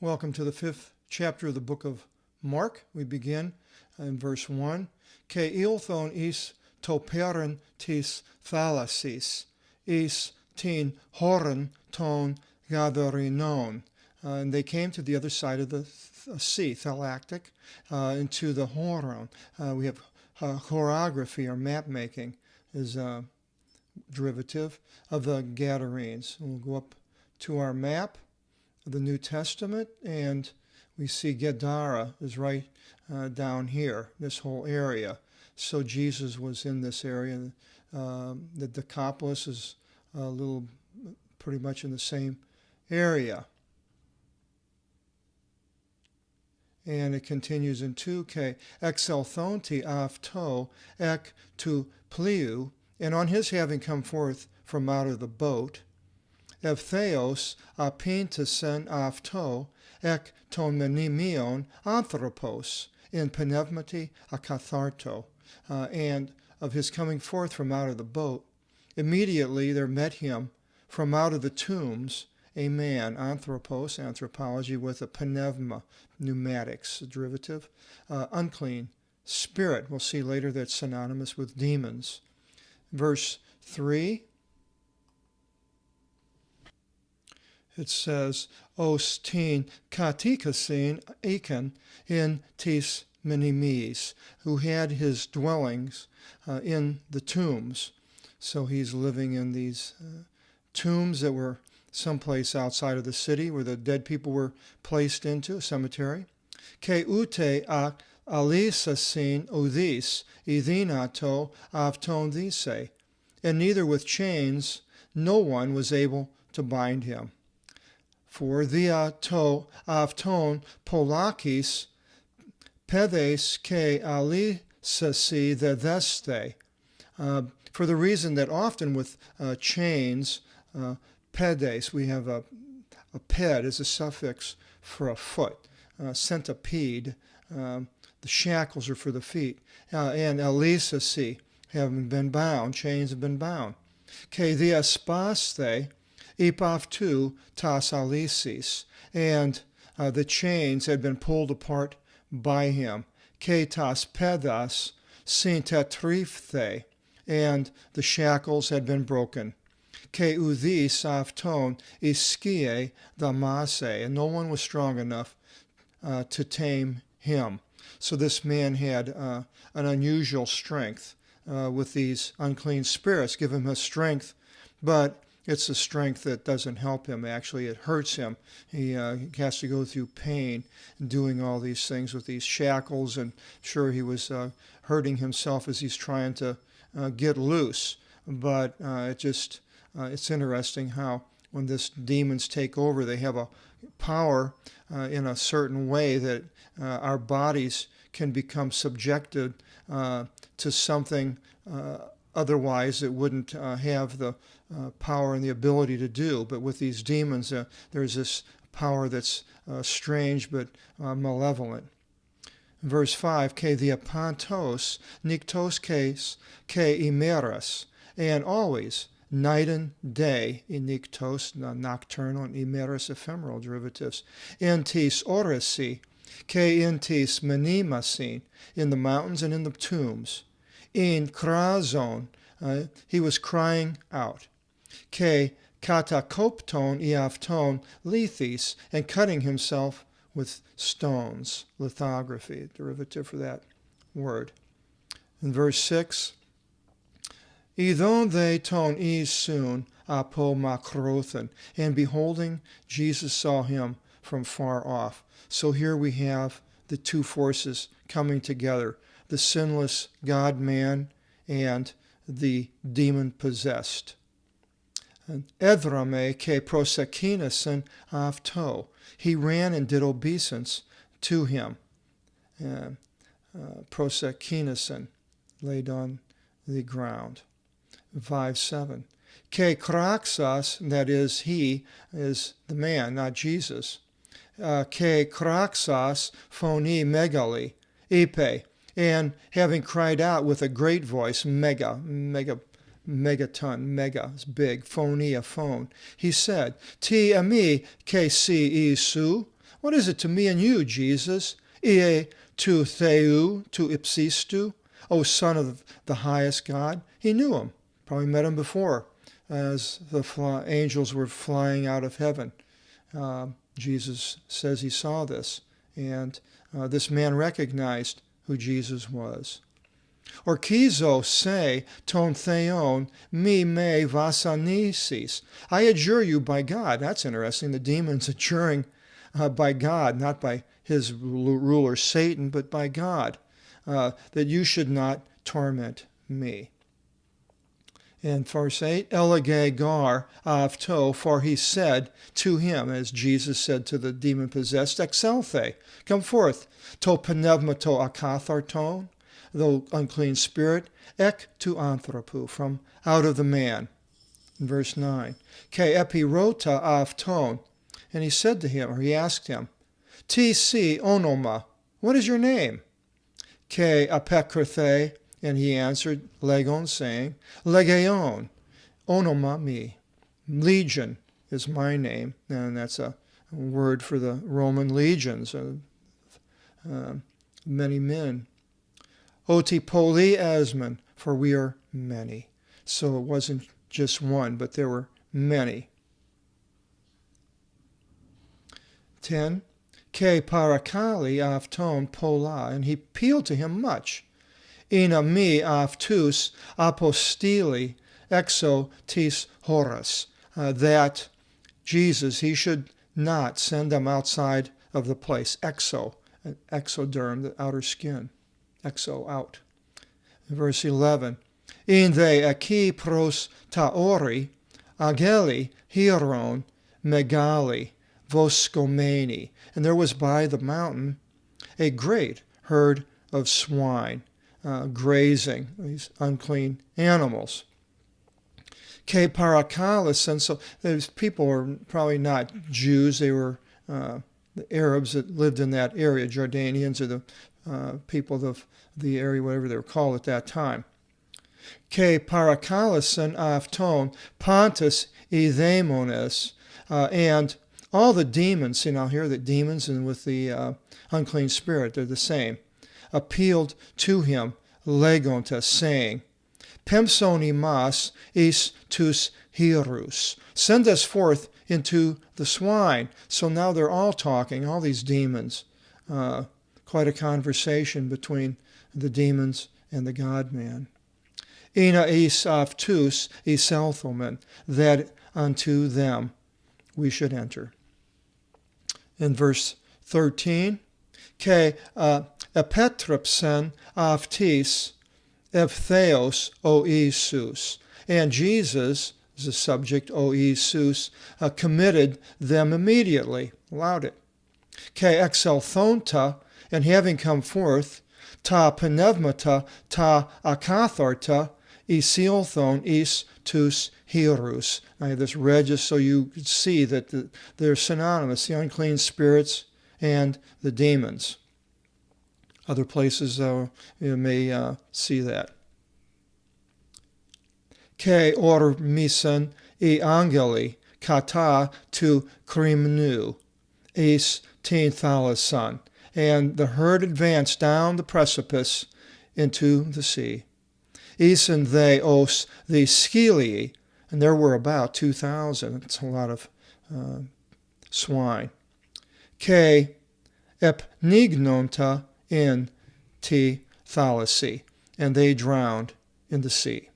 Welcome to the 5th chapter of the book of Mark. We begin in verse 1. Ke ilthon is toperen tis thalasis, is tin horen ton gatherinon. And they came to the other side of the sea, thalactic, into the horon. We have choreography or map making is a derivative of the Gadarenes. We'll go up to our map of the New Testament, and we see Gadara is right down here, this whole area. So Jesus was in this area. The Decapolis is pretty much in the same area. And it continues in 2K. Exelthonti afto ek tu pliu, and on his having come forth from out of the boat, Evtheos apintesen afto ek ton menimion anthropos in pneumati akatharto, and of his coming forth from out of the boat, immediately there met him from out of the tombs a man, anthropos, anthropology, with a pneuma, pneumatics, a derivative, unclean spirit. We'll see later that's synonymous with demons. Verse 3. It says, Os tin katikasin eken in tis minimis, who had his dwellings in the tombs. So he's living in these tombs that were someplace outside of the city where the dead people were placed into, a cemetery. Ke ute ak alisasin udis idinato avton thise, and neither with chains no one was able to bind him. For thea to avton polakis pedes ke alisasi thedeste, for the reason that often with chains, pedes, we have a ped as a suffix for a foot, centipede, the shackles are for the feet, and alisasi, having been bound, chains have been bound. Ke diaspaste ipaftu tas alisis, and the chains had been pulled apart by him. Ke tas pedas sintetrifthe, and the shackles had been broken. Ke udis afton iskie damase, and no one was strong enough to tame him. So this man had an unusual strength with these unclean spirits, give him a strength, but it's a strength that doesn't help him. Actually, it hurts him. He has to go through pain doing all these things with these shackles, and sure, he was hurting himself as he's trying to get loose. But it's interesting how when these demons take over, they have a power in a certain way that our bodies can become subjected to something otherwise it wouldn't have the power and the ability to do. But with these demons, there's this power that's strange but malevolent. Verse 5, Ke diapantos niktos ke imeras, and always, night and day, niktos, nocturnal, and imeras, ephemeral derivatives, entis oresi, ke entis menimasin, in the mountains and in the tombs, in krazon, he was crying out, ke katakopton iafton lithis, and cutting himself with stones, lithography, derivative for that word. In verse 6, Idon they ton is soon apo makrothen, and beholding, Jesus saw him from far off. So here we have the two forces coming together, the sinless God-man and the demon-possessed. Edrame ke prosekinasen afto, he ran and did obeisance to him. Prosekinasen, laid on the ground. 5:7. Ke kraxas, that is, he is the man, not Jesus. Ke kraxas phoni megali, epe, and having cried out with a great voice, megaton, mega is big, phony, a phone, he said, Ti ami ke si isu, What is it to me and you, Jesus? Ie tu theou tu ipsistu, O Son of the highest God. He knew him. Probably met him before as the angels were flying out of heaven. Jesus says he saw this, and this man recognized who Jesus was. Or kizo se ton theon me vasanisis. I adjure you by God. That's interesting. The demon's adjuring by God, not by his ruler Satan, but by God, that you should not torment me. In verse 8, Elegay gar avto, for he said to him, as Jesus said to the demon-possessed, Exelthe, come forth, to pneummato akatharton, the unclean spirit, ek tu anthropu, from out of the man. In verse 9, ke epirota avton, and he said to him, or he asked him, ti si onoma, what is your name? Ke apekrithe, and he answered, legon, saying, legeon, onoma me. Legion is my name, and that's a word for the Roman legions, many men. Oti poli asman, for we are many. So it wasn't just one, but there were many. 10. Ke parakali avton pola, and he appealed to him much. Ina mi avtus apostili exo tis horas, that Jesus, he should not send them outside of the place. Exoderm, the outer skin. Exo, out. Verse 11. In the aki pros taori, ageli hieron megali voskomeni. And there was by the mountain a great herd of swine, grazing, these unclean animals. Ke parakalis, and so these people were probably not Jews, they were the Arabs that lived in that area, Jordanians, or the people of the area, whatever they were called at that time. Ke parakalisan avton pontus edemones, and all the demons, see now here the demons and with the unclean spirit, they're the same, appealed to him, legonta, saying, Pemsoni mas is tus hierus. Send us forth into the swine. So now they're all talking, all these demons. Quite a conversation between the demons and the God-man. Ina is avtus iselthomen, that unto them we should enter. In verse 13, ke epetripsen avtis evtheos o Isus, and Jesus, as the subject, o Isus, committed them immediately, allowed it. Ke exelthonta, and having come forth, ta pneumata ta akatharta isilthon is tus hierus. I have this read just so you could see that they're synonymous, the unclean spirits and the demons. Other places you may see that. Ke ormisen e angeli kata tu krimnu is teen thalasan. And the herd advanced down the precipice into the sea. Isen they os the skilii, and there were about 2,000. It's a lot of swine. Ke epnignonta in ti thalasi, and they drowned in the sea.